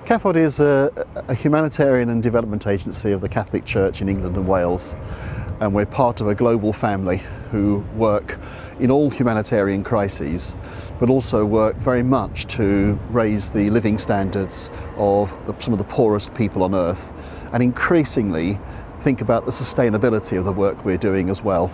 CAFOD is a humanitarian and development agency of the Catholic Church in England and Wales, and we're part of a global family who work in all humanitarian crises, but also work very much to raise the living standards of some of the poorest people on earth, and increasingly think about the sustainability of the work we're doing as well.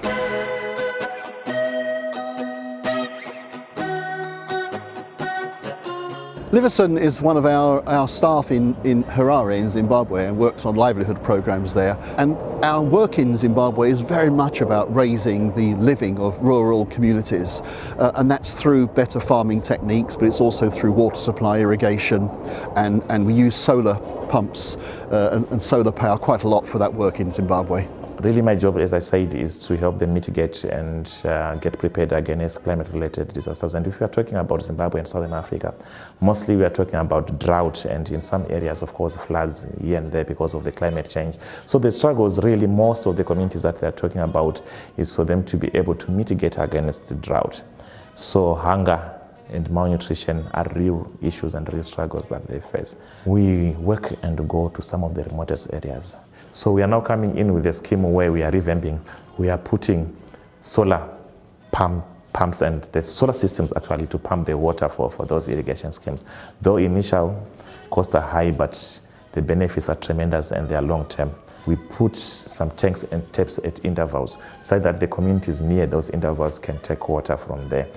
Livison is one of our staff in Harare in Zimbabwe and works on livelihood programs there. And our work in Zimbabwe is very much about raising the living of rural communities. And that's through better farming techniques, but it's also through water supply, irrigation, and we use solar pumps and solar power quite a lot for that work in Zimbabwe. Really, my job, as I said, is to help them mitigate and get prepared against climate-related disasters. And if we are talking about Zimbabwe and Southern Africa, mostly we are talking about drought and in some areas, of course, floods here and there because of the climate change. So the struggles, really, most of the communities that they are talking about is for them to be able to mitigate against the drought. So hunger and malnutrition are real issues and real struggles that they face. We work and go to some of the remotest areas. So we are now coming in with a scheme where we are revamping. We are putting solar pumps and the solar systems actually to pump the water for those irrigation schemes. Though initial costs are high, but the benefits are tremendous and they are long term. We put some tanks and taps at intervals so that the communities near those intervals can take water from there.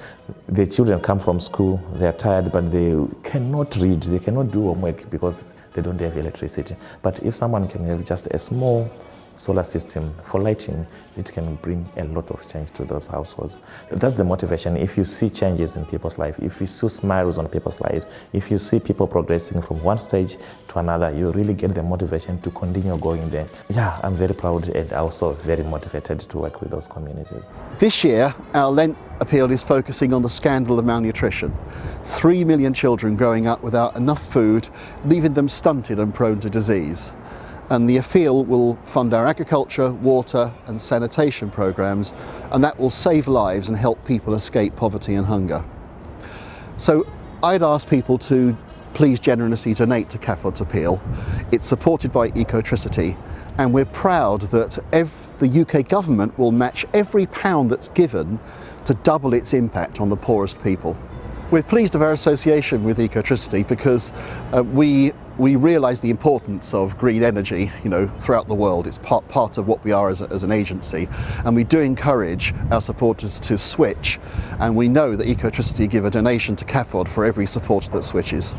The children come from school, they are tired, but they cannot read, they cannot do homework because they don't have electricity. But if someone can have just a small solar system for lighting, it can bring a lot of change to those households. That's the motivation. If you see changes in people's life, if you see smiles on people's lives, if you see people progressing from one stage to another, you really get the motivation to continue going there. Yeah, I'm very proud and also very motivated to work with those communities. This year, our Lent appeal is focusing on the scandal of malnutrition. 3 million children growing up without enough food, leaving them stunted and prone to disease. And the appeal will fund our agriculture, water and sanitation programs, and that will save lives and help people escape poverty and hunger. So I'd ask people to please generously donate to CAFOD's appeal. It's supported by Ecotricity, and we're proud that the UK government will match every pound that's given to double its impact on the poorest people. We're pleased of our association with Ecotricity because we realise the importance of green energy, throughout the world. It's part of what we are as an agency, and we do encourage our supporters to switch, and we know that Ecotricity give a donation to CAFOD for every supporter that switches.